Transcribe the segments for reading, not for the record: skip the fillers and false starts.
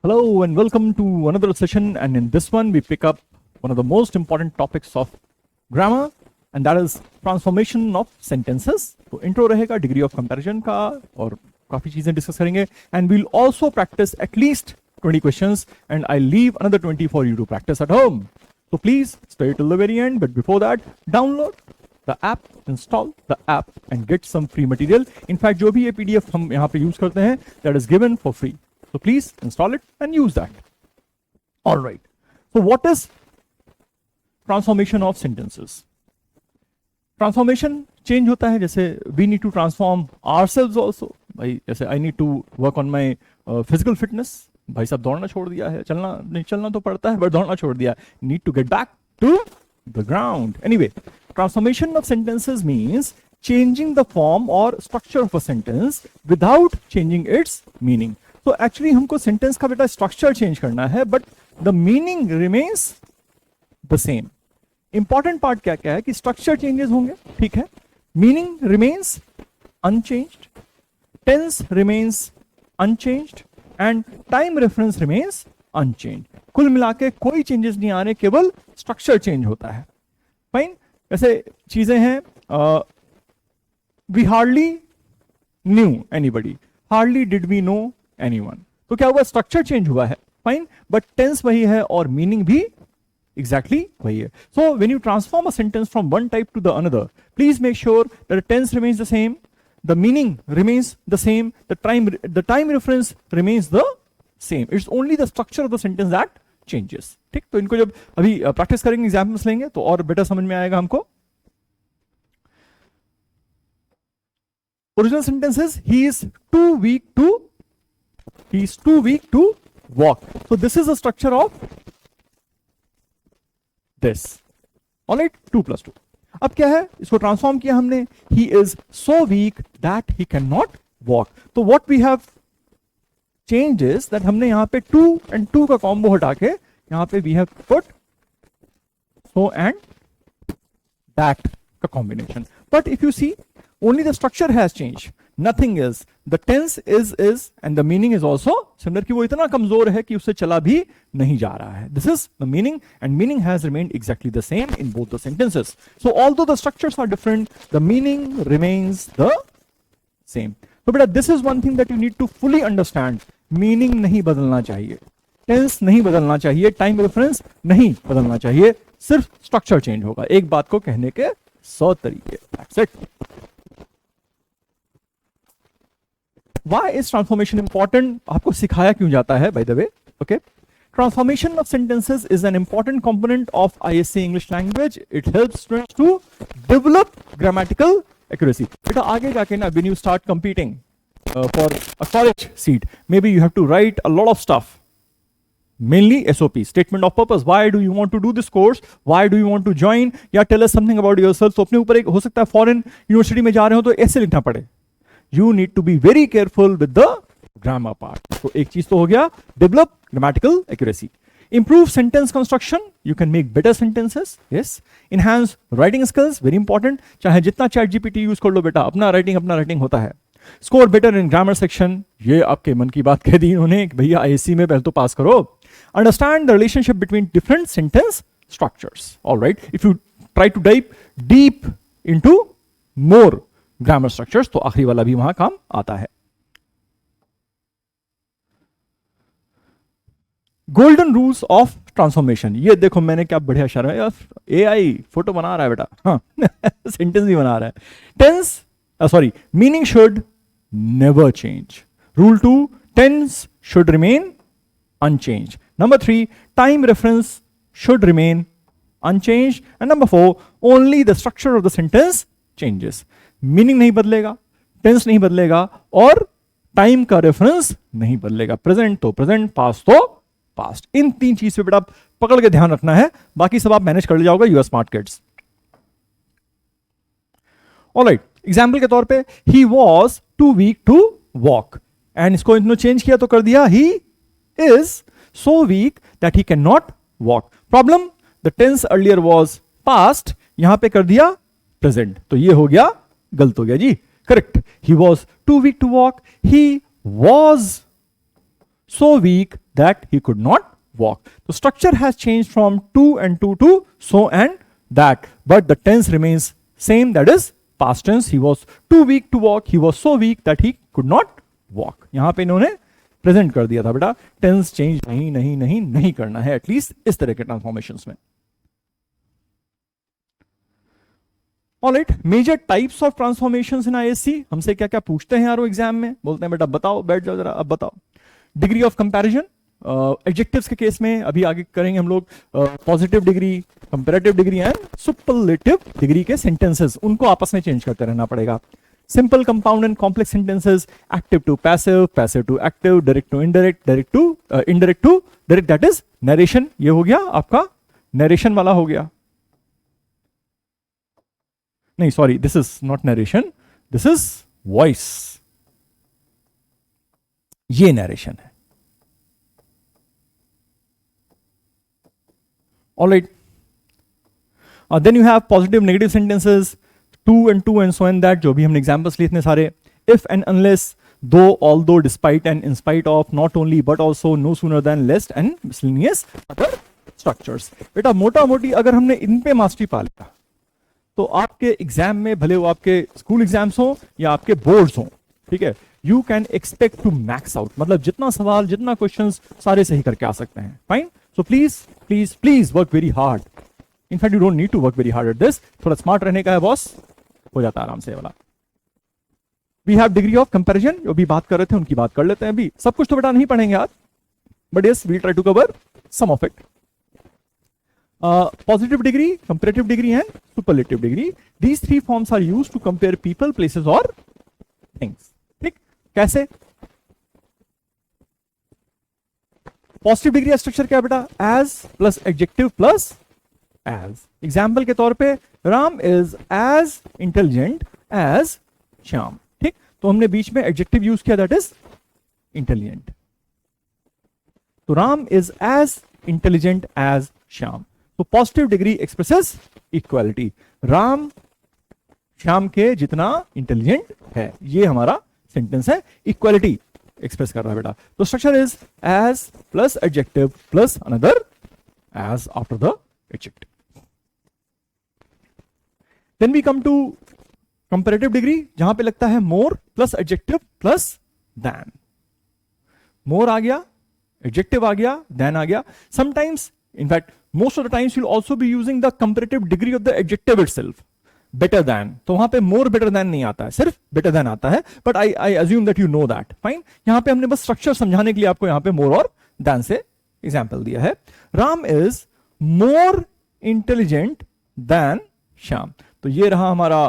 Hello and welcome to another session, and in this one we pick up one of the most important topics of grammar, and that is transformation of sentences. तो intro रहेगा, degree of comparison का, और काफी चीजें discuss करेंगे, and we'll also practice at least 20 questions, and I leave another 20 for you to practice at home. So please stay till the very end, but before that, download the app, install the app and get some free material. In fact, जो भी ये PDF हम यहाँ पे use करते हैं, that is given for free. So please install it and use that. All right. So what is transformation of sentences? Transformation change होता है, जैसे we need to transform ourselves also. भाई जैसे I need to work on my physical fitness. भाई साहब दौड़ना छोड़ दिया है, चलना नहीं, चलना तो पड़ता है, but दौड़ना छोड़ दिया. Need to get back to the ground. Anyway, transformation of sentences means changing the form or structure of a sentence without changing its meaning. तो एक्चुअली हमको सेंटेंस का बेटा स्ट्रक्चर चेंज करना है, but the meaning remains the same. Important part क्या क्या है कि स्ट्रक्चर चेंजेस होंगे, ठीक है, meaning remains unchanged, tense remains unchanged and time reference remains unchanged. कुल मिला के कोई चेंजेस नहीं आ रहे, केवल स्ट्रक्चर चेंज होता है. फाइन. ऐसे चीजें हैं, we hardly knew anybody, hardly did we know anyone. तो क्या हुआ, स्ट्रक्चर चेंज हुआ है, फाइन, बट टेंस वही है और मीनिंग भी एग्जैक्टली वही है. So when you transform a sentence from one type to the another, please make sure that the tense remains the same, the meaning remains the same, the time reference remains the same. It's only the structure of the sentence that changes. ठीक, तो इनको जब अभी practice करेंगे, examples लेंगे तो और better समझ में आएगा हमको. Original sentences, he is too weak to walk. So this is the structure of this. All right, 2 + 2. अब क्या है, इसको ट्रांसफॉर्म किया हमने. He is so weak that he cannot walk. तो what we have changed is that हमने यहाँ पे 2 and 2 का कॉम्बो हटा के यहाँ पे we have put so and that का combination. But if you see, only the structure has changed. Nothing is. The tense is and the meaning is also similar कि वो इतना कमजोर है कि उससे चला भी नहीं जा रहा है. This is the meaning, and meaning has remained exactly the same in both the sentences. So although the structures are different, the meaning remains the same. So बेटा, this is one thing that you need to fully understand. Meaning नहीं बदलना चाहिए, tense नहीं बदलना चाहिए, time reference नहीं बदलना चाहिए, सिर्फ structure change होगा. एक बात को कहने के 100 तरीके. That's it. Why is transformation important? आपको सिखाया क्यों जाता है, by the way? Okay. Transformation of sentences is an important component of ISC English language. It helps students to develop grammatical accuracy. बेटा आगे जाके ना, when you start competing for a college seat, maybe you have to write a lot of stuff. Mainly SOP, statement of purpose. Why do you want to do this course? Why do you want to join? या tell us something about yourself. तो अपने ऊपर एक हो सकता है foreign university में जा रहे हो तो ऐसे लिखना पड़े. You need to be very careful with the grammar part. तो एक चीज तो हो गया, develop grammatical accuracy. Improve sentence construction. You can make better sentences. Yes. Enhance writing skills. Very important. चाहे जितना ChatGPT यूज कर लो बेटा, अपना राइटिंग होता है. Score better in grammar section. ये आपके मन की बात कह दी इन्होंने कि भैया ISC में पहले तो पास करो. Understand the relationship between different sentence structures. All right. If you try to dive deep into more grammar structures, तो आखिरी वाला भी वहां काम आता है. Golden rules of transformation. ये देखो मैंने क्या बढ़िया इशारा है, एआई फोटो बना रहा है बेटा, हाँ सेंटेंस भी बना रहा है. Tense meaning should never change. Rule 2, tense should remain unchange. Number 3, time reference should remain unchange. And number 4, only the structure of the sentence changes. Meaning नहीं बदलेगा, टेंस नहीं बदलेगा और टाइम का रेफरेंस नहीं बदलेगा. प्रेजेंट तो प्रेजेंट, पास्ट तो पास्ट. इन 3 चीज पे बेटा पकड़ के ध्यान रखना है, बाकी सब आप मैनेज कर ले जाओगे. You are smart kids. Alright, example के तौर पे, he was too weak to walk, and इसको इन्होंने चेंज किया तो कर दिया he is so weak that he can not walk. Problem, the tense earlier was past, यहां पे कर दिया प्रेजेंट, तो ये हो गया, गलत हो गया जी. Correct. He was too weak to walk, he was so weak that he could not walk. The structure has changed from to and to so and that, but the tense remains same, that is past tense. He was too weak to walk, he was so weak that he could not walk. यहां पे इन्होंने present कर दिया था बेटा, tense change नहीं नहीं नहीं नहीं करना है, एटलीस्ट इस तरह के ट्रांसफॉर्मेशंस में. Alright, major types of transformations in ISC. हमसे क्या क्या पूछते हैं यार वो एग्जाम में, बोलते हैं बेटा बताओ, बैठ जाओ जरा, अब बताओ. डिग्री ऑफ कंपैरिजन, एडजेक्टिव्स के केस में अभी आगे करेंगे हम लोग. Positive degree, comparative degree and superlative degree के सेंटेंसेस, उनको आपस में चेंज करते रहना पड़ेगा. Simple, compound and complex sentences, active to passive, passive to active, direct to indirect, direct to indirect to direct, that is narration. ये हो गया आपका नरेशन वाला हो गया. नहीं sorry, this is not narration, this is voice. ये narration है. Alright, then you have positive negative sentences, too and so and that, जो भी हमने एग्जांपल्स लिए इतने सारे. If and unless, though, although, despite and in spite of, not only but also, no sooner than, lest and miscellaneous other structures. बेटा मोटा मोटी अगर हमने इन पे मास्टरी पा लिया तो आपके एग्जाम में, भले वो आपके स्कूल एग्जाम्स हो या आपके बोर्ड्स हो, ठीक है, you can expect to max out. मतलब जितना सवाल, जितना क्वेश्चंस, सारे सही करके आ सकते हैं. Fine. So please please please work very hard. In fact you don't need to work very hard at this. थोड़ा स्मार्ट रहने का है बॉस, हो जाता है आराम से वाला. We have degree of comparison, जो भी बात कर रहे थे उनकी बात कर लेते हैं. अभी सब कुछ तो बेटा नहीं पढ़ेंगे आज, but yes we try to cover some of it. Positive degree, comparative degree and superlative degree. These three forms are used to compare people, places or things. ठीक, कैसे? Positive degree का स्ट्रक्चर क्या है बेटा? As plus adjective plus as. Example के तौर पे, Ram is as intelligent as Shyam. ठीक, तो हमने बीच में adjective यूज किया, that is intelligent. तो Ram is as intelligent as Shyam. तो positive degree expresses equality. Ram Shyam के जितना इंटेलिजेंट है, ये हमारा सेंटेंस है. इक्वालिटी एक्सप्रेस कर रहा है बेटा. तो structure is as plus adjective plus another as after the adjective. Then we come to comparative degree, जहां पे लगता है more plus adjective plus than. More आ गया, एडजेक्टिव आ गया, देन आ गया. Sometimes, in fact most of the times you'll also be using the comparative degree of the adjective itself. better than, तो वहां पे more better than नहीं आता है, सिर्फ better than आता है. but I assume that you know that. fine. यहां पे हमने बस स्ट्रक्चर समझाने के लिए आपको यहां पे more और than से एग्जाम्पल दिया है. Ram is more intelligent than Shyam. तो ये रहा हमारा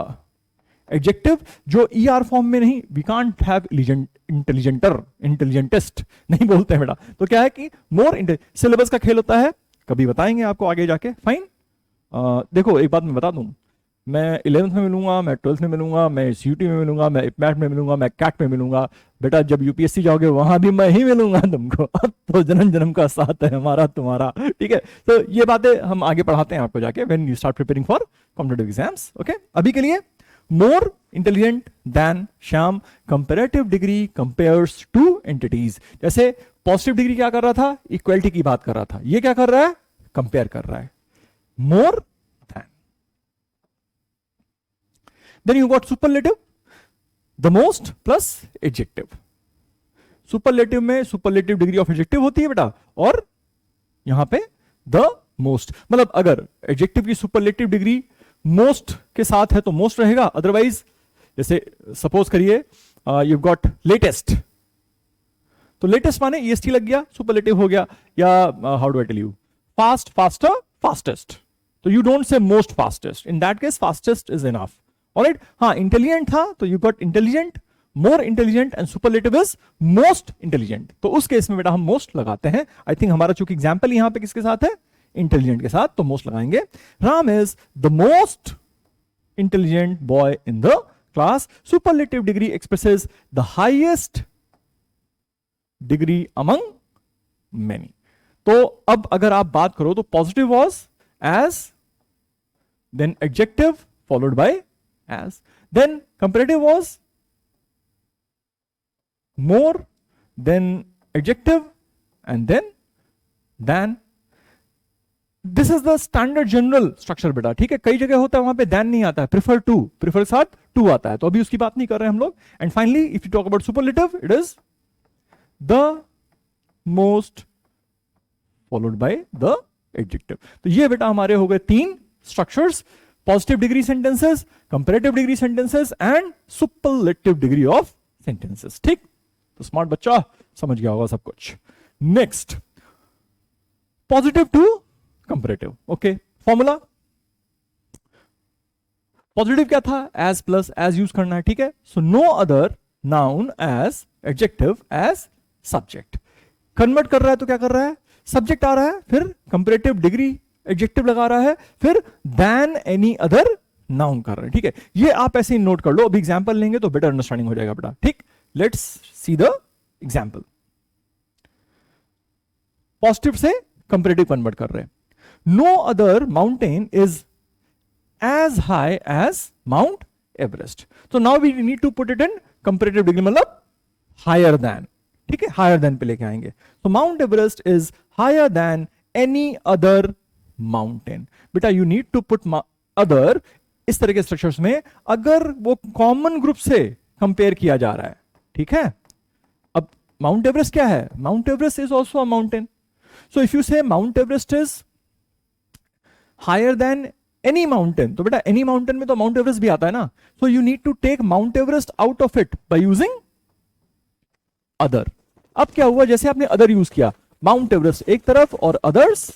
एडजेक्टिव, जो ER फॉर्म में नहीं, वी कांट हैव इंटेलिजेंटर, इंटेलिजेंटेस्ट नहीं बोलते हैं बेटा. तो क्या है कि मोर, सिलेबस का खेल होता है, कभी बताएंगे आपको आगे जाके. फाइन. देखो एक बात मैं बता दूं, मैं 11th में मिलूंगा, मैं 12th में मिलूंगा, मैं CUT में मिलूंगा, मैं IPMAT में मिलूंगा, मैं CAT में मिलूंगा. बेटा जब UPSC जाओगे वहां भी मैं ही मिलूंगा तुमको. अब तो जन्म जन्म का साथ है हमारा तुम्हारा. ठीक है, तो ये बातें हम आगे पढ़ाते हैं आपको जाके, when you start preparing for competitive exams. Okay, अभी के लिए more intelligent than Shyam. Comparative degree compares two entities. जैसे पॉजिटिव डिग्री क्या कर रहा था, इक्वालिटी की बात कर रहा था, ये क्या कर रहा है, कंपेयर कर रहा है. More than. Then you got superlative, the most plus adjective. Superlative में सुपरलेटिव डिग्री ऑफ एडजेक्टिव होती है बेटा, और यहां पे द मोस्ट. मतलब अगर एडजेक्टिव की सुपरलेटिव डिग्री मोस्ट के साथ है तो मोस्ट रहेगा, अदरवाइज जैसे सपोज करिए यू गॉट लेटेस्ट, तो लेटेस्ट माने EST लग गया, सुपरलेटिव हो गया. या how do I tell you, fast, faster, fastest, तो you don't say most fastest. In that case fastest is enough. Alright. हाँ, इंटेलिजेंट था तो you got intelligent, more intelligent, and superlative is most intelligent. तो उस case में बेटा हम most लगाते हैं. आई थिंक हमारा चूंकि एग्जाम्पल यहां पे किसके साथ है, इंटेलिजेंट के साथ, तो मोस्ट लगाएंगे. Ram is the most intelligent boy in the class. Superlative degree expresses the highest degree among many. तो अब अगर आप बात करो तो positive was as, then adjective followed by as, then comparative was more, then adjective, and then this is the standard general structure बेटा, ठीक है। कई जगह होता है वहां पे देन नहीं आता है, प्रिफर टू, प्रिफर के साथ टू आता है, तो अभी उसकी बात नहीं कर रहे हैं हम लोग। And finally if you talk about superlative, it is the most followed by the adjective. तो ये बेटा हमारे हो गए तीन structures, positive degree sentences, comparative degree sentences and superlative degree of sentences, ठीक। तो स्मार्ट बच्चा समझ गया होगा सब कुछ। Next, positive to comparative, okay. Formula positive क्या था, एज प्लस एज यूज करना है, ठीक है। So no other noun as adjective as subject. Convert कर रहा है तो क्या कर रहा है, सब्जेक्ट आ रहा है, फिर कंपैरेटिव डिग्री एडजेक्टिव लगा रहा है, फिर देन एनी अदर नाउन कर रहा है, ठीक है। ये आप ऐसे ही नोट कर लो, अभी एग्जांपल लेंगे तो बेटर अंडरस्टैंडिंग हो जाएगा बेटा, ठीक। Let's see the example. Positive से कंपैरेटिव कन्वर्ट कर रहे हैं। No other mountain is as high as Mount Everest. तो now we need to put it in comparative degree, मतलब हायर देन, ठीक है, हायर देन पे लेके आएंगे। तो Mount Everest is higher than any other mountain. बेटा you need to put other इस तरह के स्ट्रक्चर्स में अगर वो कॉमन ग्रुप से कंपेयर किया जा रहा है, ठीक है। अब माउंट एवरेस्ट क्या है, Mount Everest is also a mountain. So if you say Mount Everest is higher than any mountain, तो बेटा एनी माउंटेन में तो माउंट एवरेस्ट भी आता है ना। So you need to take Mount Everest out of it by using other. अब क्या हुआ, जैसे आपने अदर यूज किया, माउंट एवरेस्ट एक तरफ और अदर्स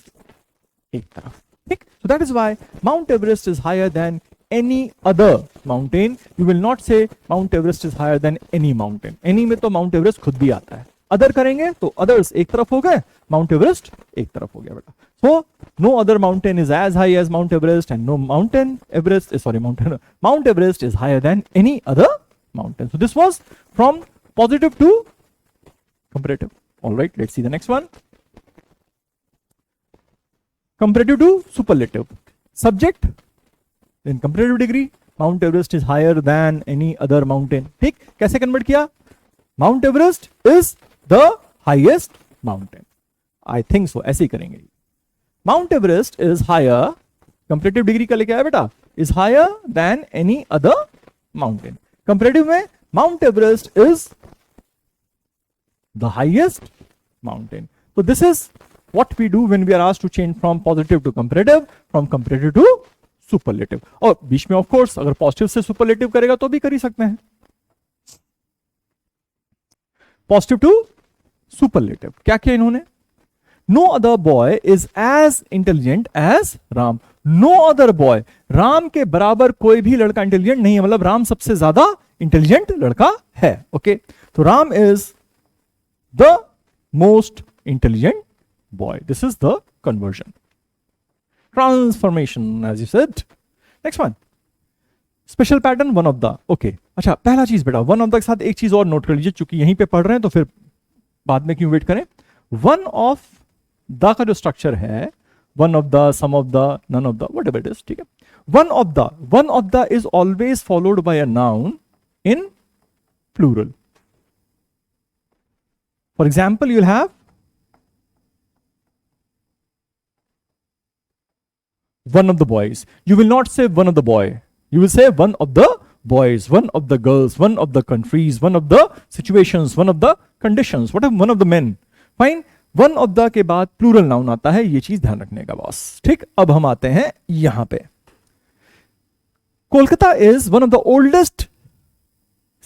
एक तरफ, ठीक। So that is why Mount Everest is higher than any other mountain. You will not say Mount Everest is higher than any mountain. Any में तो माउंट एवरेस्ट खुद भी आता है, अदर करेंगे तो अदर्स एक तरफ हो गए, माउंट एवरेस्ट एक तरफ हो गया बेटा। So no other mountain is as high as Mount Everest and no mountain Everest, sorry Mount Everest is higher than any other mountain. So this was from positive to comparative. All right, let's see the next one. Comparative to superlative. Subject in comparative degree, Mount Everest is higher than any other mountain. ठीक, कैसे convert किया, Mount Everest is the highest mountain. I think so, ऐसे ही करेंगे। Mount Everest is higher, comparative degree का लेके आया बेटा, is higher than any other mountain. Comparative में Mount Everest is the highest mountain. So this is what we do when we are asked to change from positive to comparative, from comparative to superlative. और बीच में of course अगर positive से superlative करेगा तो भी कर ही सकते हैं। Positive to superlative क्या किया इन्होंने, no other boy is as intelligent as Ram. No other boy, Ram के बराबर कोई भी लड़का इंटेलिजेंट नहीं है, मतलब राम सबसे ज्यादा इंटेलिजेंट लड़का है, ओके। तो Ram is the most intelligent boy. This is the conversion. Transformation, as you said. Next one. Special pattern, one of the. Okay. अच्छा, पहला चीज बेटा, one of the के साथ एक चीज और नोट कर लीजिए, चूंकि यहीं पे पढ़ रहे हैं तो फिर बाद में क्यों वेट करें। One of the का जो स्ट्रक्चर है, one of the, some of the, none of the, whatever it is, ठीक है। One of the is always followed by a noun in plural. For example, you'll have one of the boys. You will not say one of the boy. You will say one of the boys, one of the girls, one of the countries, one of the situations, one of the conditions, whatever, one of the men. Fine. One of the के बाद plural noun आता है, ये चीज ध्यान रखने का boss, ठीक। अब हम आते हैं यहां पे। Kolkata is one of the oldest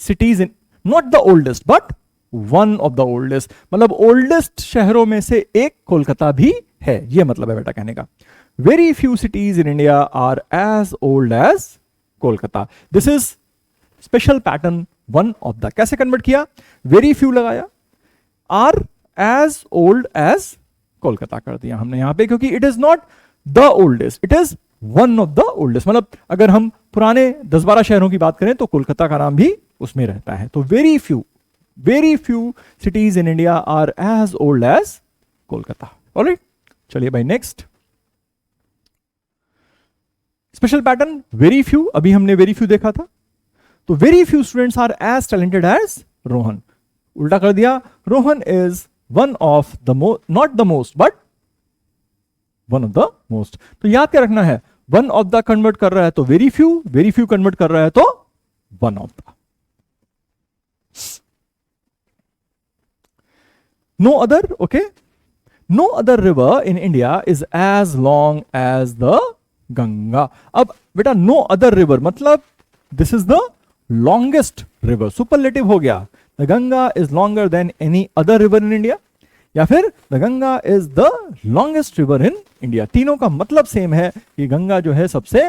cities in, not the oldest, but one of the oldest, मतलब ओल्डेस्ट शहरों में से एक कोलकाता भी है, ये मतलब है बेटा कहने का। Very few cities in India are as old as Kolkata. This is special pattern one of the. कैसे कन्वर्ट किया, वेरी फ्यू लगाया, are as old as Kolkata कर दिया हमने यहां पे, क्योंकि it is not the oldest, it is one of the oldest. मतलब अगर हम पुराने 10-12 शहरों की बात करें तो कोलकाता का नाम भी उसमें रहता है। तो very few cities in India are as old as Kolkata. All right, चलिए भाई next. Special pattern very few, अभी हमने वेरी फ्यू देखा था। तो very few students are as talented as Rohan, उल्टा कर दिया, Rohan is one of the not the most but one of the most. तो याद क्या रखना है, वन ऑफ द कन्वर्ट कर रहा है तो वेरी फ्यू कन्वर्ट कर रहा है तो one of the. No other, okay, no other river in India is as long as the Ganga. अब बेटा नो अदर रिवर मतलब this is the longest river, superlative हो गया। The Ganga is longer than any other river in India, या फिर the Ganga is the longest river in India. तीनों का मतलब सेम है कि गंगा जो है सबसे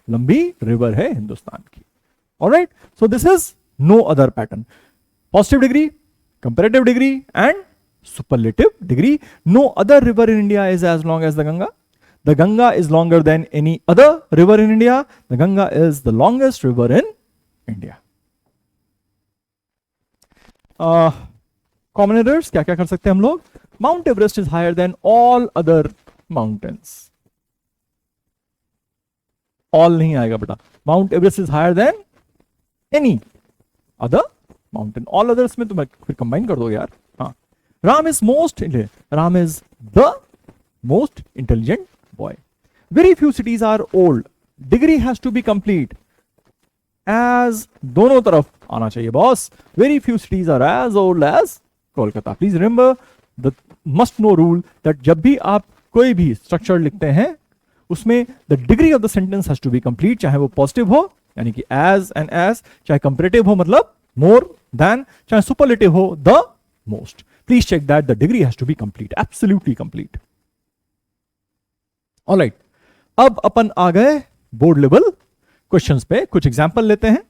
लंबी रिवर है हिंदुस्तान की। Alright, so this is no other pattern, positive degree, comparative degree and superlative degree. No other river in India is as long as the Ganga. The Ganga is longer than any other river in India. The Ganga is the longest river in India. Common errors क्या क्या कर सकते हैं हम लोग? Mount Everest is higher than all other mountains. All नहीं आएगा बेटा. Mount Everest is higher than any other mountain. All others में तो फिर combine कर दो यार. हाँ. Ram is the most intelligent boy. Very few cities are old. Degree has to be complete. As दोनों तरफ आना चाहिए boss. Very few cities are as old as Kolkata. Please remember the must know rule that जब भी आप कोई भी structure लिखते हैं उसमें the degree of the sentence has to be complete, चाहे वो पॉजिटिव हो यानी कि as and as, चाहे कंपैरेटिव हो मतलब more than, चाहे सुपरलेटिव हो the most. Please check that the degree has to be complete, absolutely complete. All right, अब अपन आ गए बोर्ड लेवल क्वेश्चंस पे, कुछ एग्जांपल लेते हैं।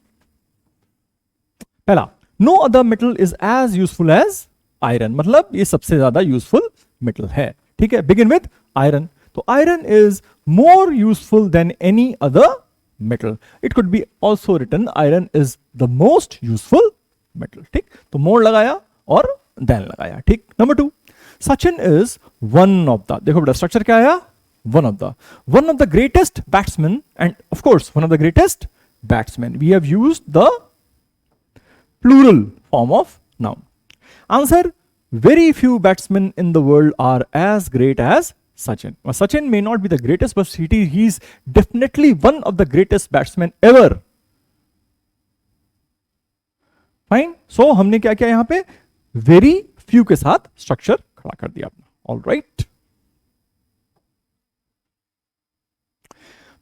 पहला, no other metal is as useful as iron, मतलब ये सबसे ज्यादा यूजफुल मेटल है। ठीक है, बिगिन विद आयरन, तो iron is more useful than any other metal. It could be also written iron is the most useful metal. ठीक, तो मोर लगाया और देन लगाया। ठीक, number 2, Sachin is one of the, देखो बेटा स्ट्रक्चर क्या आया, one of the greatest batsman end of course one of the greatest batsman. We have used the plural form of noun. Answer, very few batsmen in the world are as great as Sachin. Well, Sachin may not be the greatest, but he's definitely one of the greatest batsmen ever. Fine. So हमने क्या किया यहाँ पे, very few के साथ structure खड़ा कर दिया अपना। All right.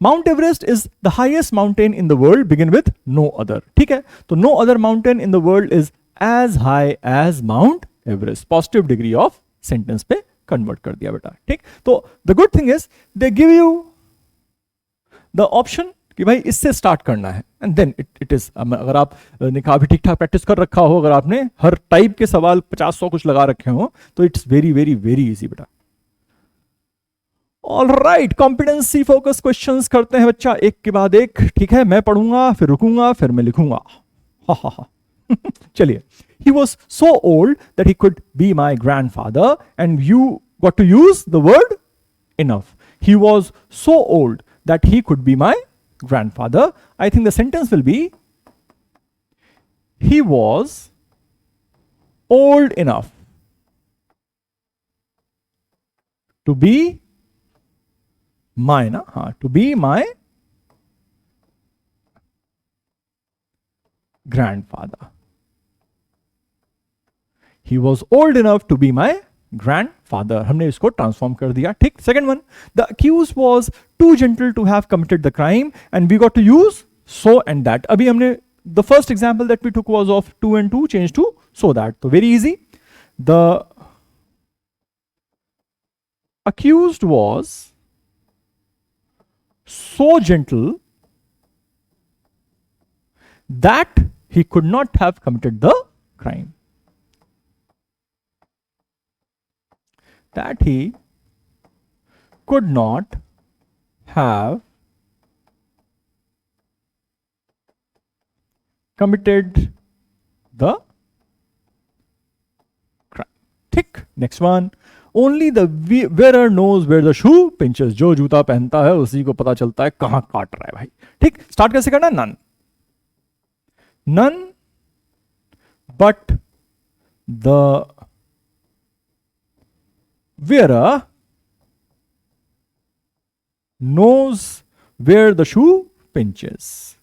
Mount Everest is the highest mountain in the world. Begin with no other. ठीक है, तो no other mountain in the world is as high as Mount Everest. Positive degree of sentence पे convert कर दिया बेटा। ठीक, तो the good thing is they give you the option कि भाई इससे स्टार्ट करना है एंड देन इट इज, अगर आप ने काफी ठीक ठाक प्रैक्टिस कर रखा हो, अगर आपने हर टाइप के सवाल 50-100 कुछ लगा रखे हो, तो it's very very very easy बेटा। All right, competency focus questions करते हैं बच्चा एक के बाद एक। ठीक है, मैं पढ़ूंगा फिर रुकूंगा फिर मैं लिखूंगा। हा हा हा चलिए, he was so old that he could be my grandfather, and you got to use the word enough. He was so old that he could be my grandfather. I think the sentence will be, he was old enough to be my, to be my grandfather. He was old enough to be my grandfather. हमने इसको transform कर दिया। ठीक, second one, the accused was too gentle to have committed the crime and we got to use so and that. अभी हमने the first example that we took was of to and to changed to so that. तो very easy. The accused was so gentle that he could not have committed the crime. That he could not have committed the crime. ठीक, next one. Only the wearer knows where the shoe pinches. जो जूता पहनता है उसी को पता चलता है कहां काट रहा है भाई। ठीक, स्टार्ट कैसे करना, none but the wearer knows where the shoe pinches.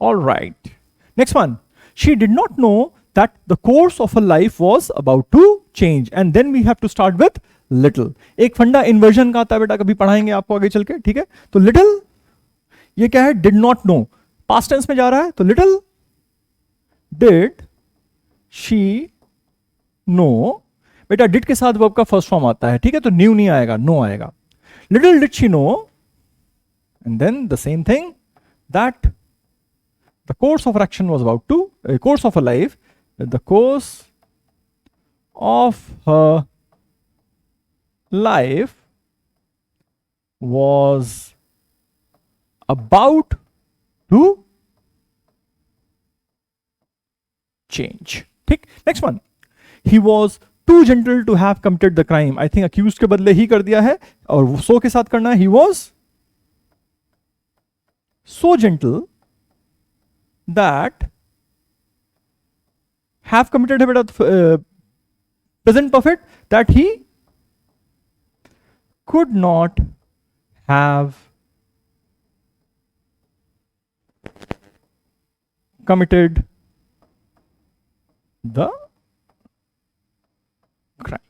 All right. Next one. She did not know that the course of her life was about to change. And then we have to start with little. एक फंडा inversion का आता है बेटा, कभी पढ़ाएंगे आपको आगे चल के, ठीक है? तो लिटिल ये क्या है? Did not know, past tense में जा रहा है, तो लिटिल डिड शी नो। बेटा डिड के साथ वर्ब का फर्स्ट फॉर्म आता है, ठीक है? तो न्यू नहीं आएगा, नो आएगा। Little did she know, and then the same thing that the course of her action was about to, course of her life, the course of her life was about to change. ठीक, next one. He was too gentle to have committed the crime. I think accused के बदले ही कर दिया है, और so के साथ करना है, he was so gentle that have committed है बेटा present perfect, that he could not have committed the crime.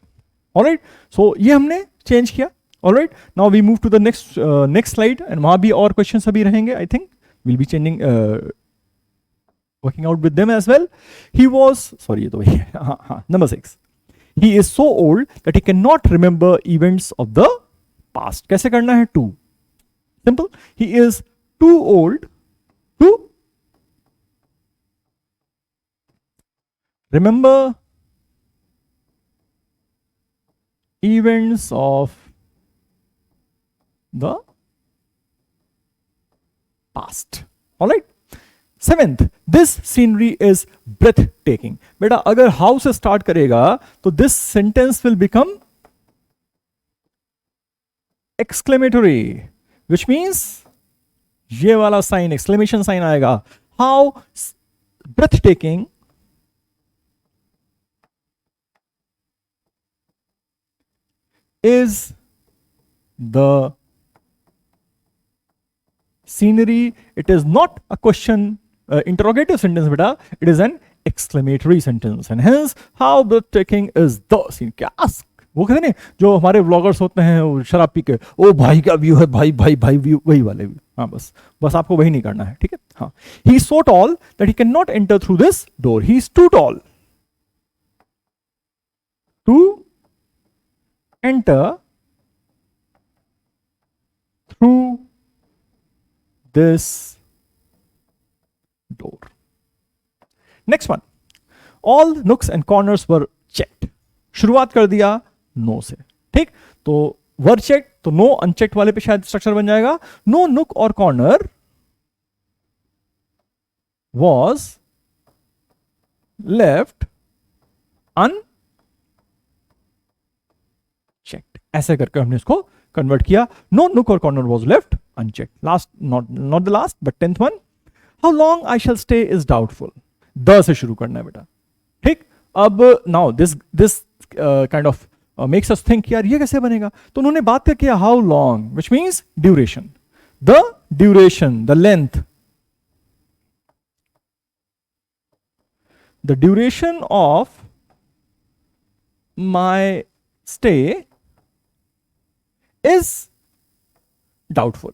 All right, so ये हमने चेंज किया. All right, now we move to the next slide, and वहां भी और questions अभी रहेंगे. I think we'll be changing working out with them as well. He was, sorry, ये तो वही है. Number 6. He is so old that he cannot remember events of the past. कैसे करना है? To. Simple. He is too old to remember events of the past. All right. 7th, this scenery is breathtaking. बेटा अगर how से start करेगा तो this sentence will become exclamatory, which means ये वाला साइन exclamation sign आएगा. How breathtaking is the scenery. It is not a question interrogative sentence beta, it is an exclamatory sentence, and hence how breathtaking is the scene. क्या वो कहते नहीं जो हमारे vloggers होते हैं वो शराब पी के, ओ भाई क्या व्यू है, भाई भाई भाई व्यू, वही वाले व्यू. हाँ बस आपको वही नहीं करना है, ठीक है? हाँ, he is so tall that he cannot enter through this door. He is too tall to enter through this door. Next one. All nooks and corners were checked. शुरुआत कर दिया नो से, ठीक? तो वर चेक, तो नो अनचेक्ड वाले पे शायद स्ट्रक्चर बन जाएगा. नो नुक और कॉर्नर was left unchecked. ऐसे करके हमने इसको कन्वर्ट किया. नो नुक और corner was left unchecked. Last, not the last, but 10th one. How long I shall stay is doubtful. The से शुरू करना है बेटा, ठीक? अब now this kind of makes us think यार ये कैसे बनेगा. तो उन्होंने बात क्या किया, how long, which means duration. The duration, the length, the duration of my stay is doubtful.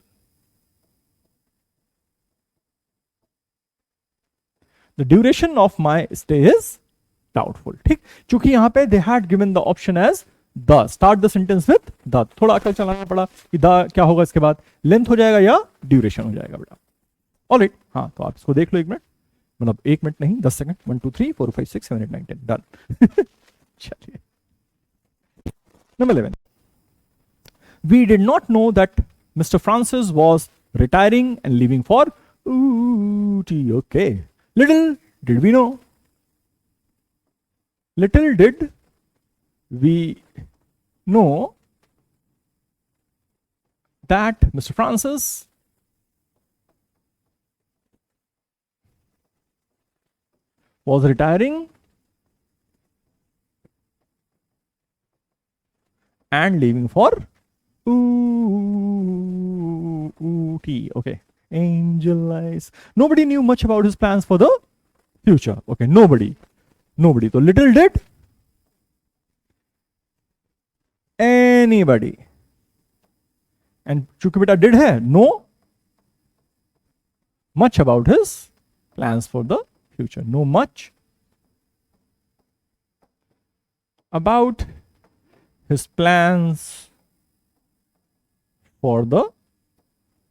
The duration of my stay is doubtful. ठीक, चूंकि यहां पे they had given the option as the. Start the sentence with the. थोड़ा अकल चलाना पड़ा कि the क्या होगा इसके बाद, लेंथ हो जाएगा या ड्यूरेशन हो जाएगा बेटा. ऑलराइट, हाँ तो आप इसको देख लो 1 मिनट, मतलब 1 मिनट नहीं 10 सेकंड. 1 2 3 4 5 6 7 8 9 10 डन. चलिए number 11. We did not know that Mr. Francis was retiring and leaving for Ooty. Okay. Little did we know. Little did we know that Mr. Francis was retiring and leaving for Ooty. Okay. Angel eyes. Nobody knew much about his plans for the future. Okay, nobody. So little did anybody. And चूंकि बेटा did है, know much about his plans for the future. Know much about his plans for the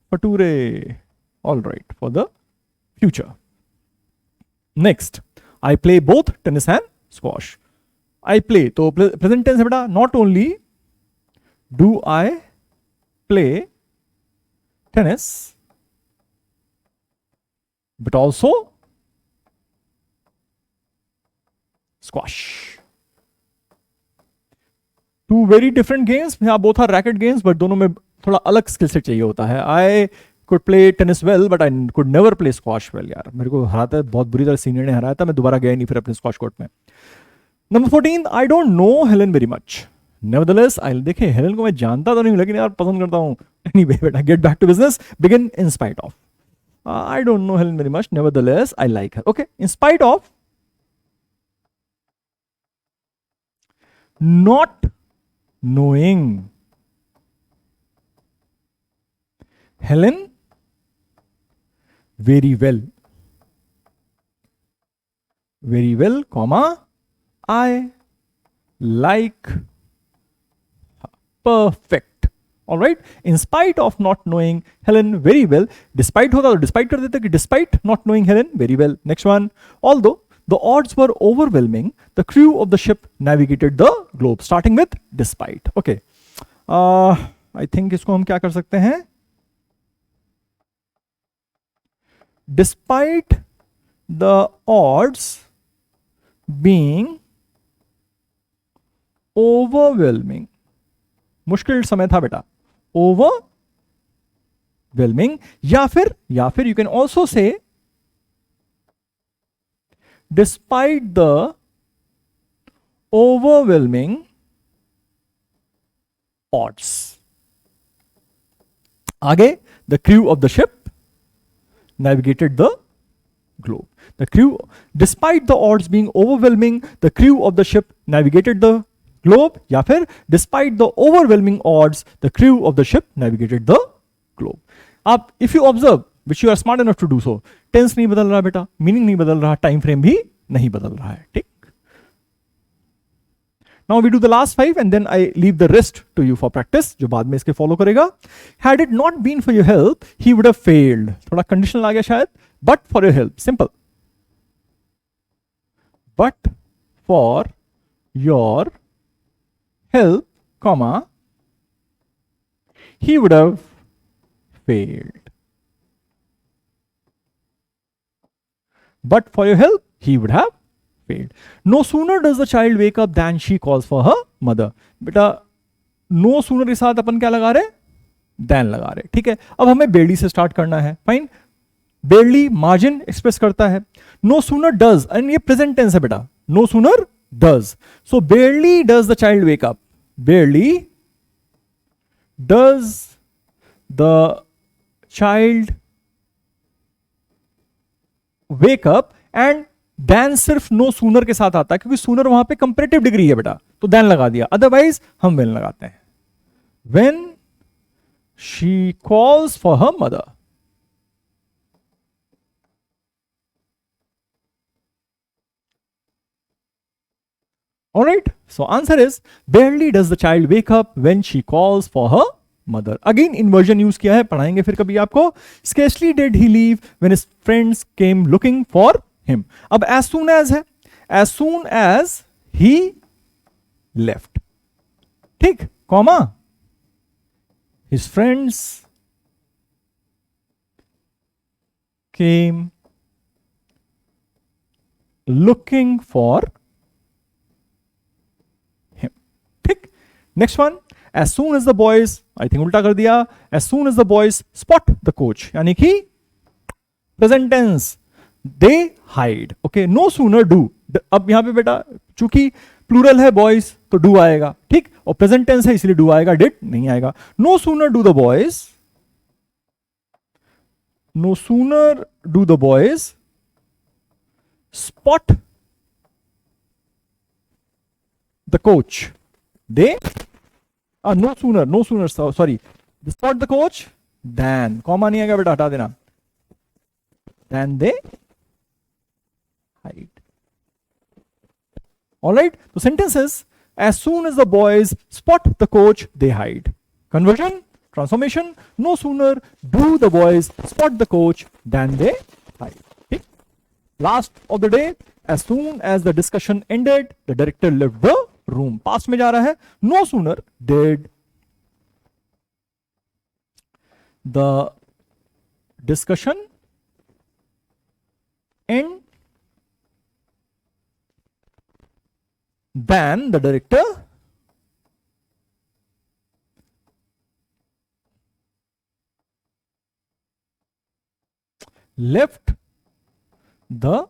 future. All right, for the future. Next, I play both tennis and squash. I play, तो present tense है बेटा. Not only do I play tennis, but also squash. Two very different games. Yeah, both are racket games, but दोनों में थोड़ा अलग skill set चाहिए होता है. I could play tennis well, but I could never play squash well. यार मेरे को हराता है बहुत बुरी तरह, सीनियर ने हराया था, मैं दोबारा गया नहीं फिर अपने स्क्वाश कोर्ट में. Number 14, I don't know Helen very much. Nevertheless, I'll देखे हेलेन को मैं जानता तो नहीं लेकिन यार पसंद करता हूँ. Anyway, बेटा, get back to business. Begin in spite of. I don't know Helen very much. Nevertheless, I like her. Okay, in spite of. Not knowing Helen very well, comma, I like her. Perfect. All right. In spite of not knowing Helen very well, despite होता तो despite कर देते कि despite not knowing Helen very well. Next one. Although the odds were overwhelming, the crew of the ship navigated the globe. Starting with despite. Okay. I think इसको हम क्या कर सकते हैं? Despite the odds being overwhelming. मुश्किल समय था बेटा. Overwhelming. या फिर you can also say despite the overwhelming odds. आगे, the crew of the ship navigated the globe. The crew, despite the odds being overwhelming, the crew of the ship navigated the globe. या फिर despite the overwhelming odds, the crew of the ship navigated the globe. आप if you observe, which you are smart enough to do so, tense नहीं बदल रहा बेटा, meaning नहीं बदल रहा, time frame भी नहीं बदल रहा है. ठीक. Now we do the last 5 and then I leave the rest to you for practice, जो बाद में इसके follow करेगा. Had it not been for your help, he would have failed. थोड़ा conditional आ गया शायद. But for your help, simple. But for your help, comma, he would have failed. But for your help, he would have failed. No sooner does the child wake up than she calls for her mother. बेटा, no sooner के साथ अपन क्या लगा रहे? Than लगा रहे. ठीक है. अब हमें barely से start करना है. Fine. Barely margin express करता है. No sooner does, and ये present tense है बेटा. No sooner does. So barely does the child wake up. Barely does the child wake up, and then सिर्फ no sooner के साथ आता है क्योंकि sooner वहां पे comparative degree है बेटा, तो then लगा दिया. Otherwise हम when लगाते हैं. When she calls for her mother. All right. So answer is barely does the child wake up when she calls for her mother. Again inversion use किया है, पढ़ाएंगे फिर कभी आपको. Scarcely did he leave when his friends came looking for him. अब as soon as है, as soon as he left. ठीक, comma, his friends came looking for him. ठीक. Next one, as soon as the boys, I think उल्टा कर दिया, as soon as the boys spot the coach, यानी कि present tense, they hide. Okay, no sooner do. अब यहां पे बेटा चूंकि प्लूरल है बॉयज तो डू आएगा, ठीक, और प्रेजेंट टेंस है इसलिए डू आएगा, डिड नहीं आएगा. No sooner do the boys, no sooner do the boys spot the coach, they no sooner sorry, they spot the coach than, comma नहीं आएगा बेटा, हटा देना, than they hide. All right, the sentence is as soon as the boys spot the coach they hide. Conversion, transformation, no sooner do the boys spot the coach than they hide. Okay? Last of the day, as soon as the discussion ended, the director left the room. Past में जा रहा है. No sooner did the discussion end than the director left the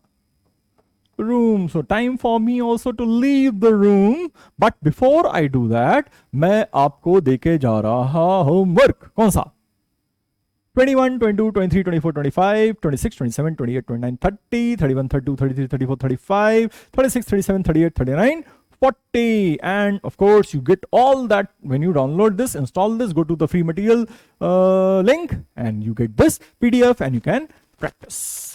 room. So time for me also to leave the room. But before I do that, मैं आपको देके जा रहा homework. कौन सा? 21, 22, 23, 24, 25, 26, 27, 28, 29, 30, 31, 32, 33, 34, 35, 36, 37, 38, 39, 40. And of course, you get all that when you download this, install this, go to the free material link, and you get this PDF and you can practice.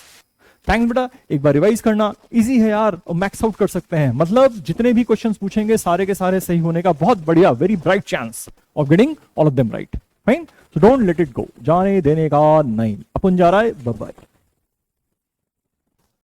Thanks बेटा, एक बार revise करना easy है यार, और max out कर सकते हैं. मतलब जितने भी क्वेश्चंस पूछेंगे सारे के सारे सही होने का बहुत बढ़िया, very bright chance of getting all of them right. Fine, so don't let it go, जाने देने का नहीं. अपन जा रहा है. Bye bye.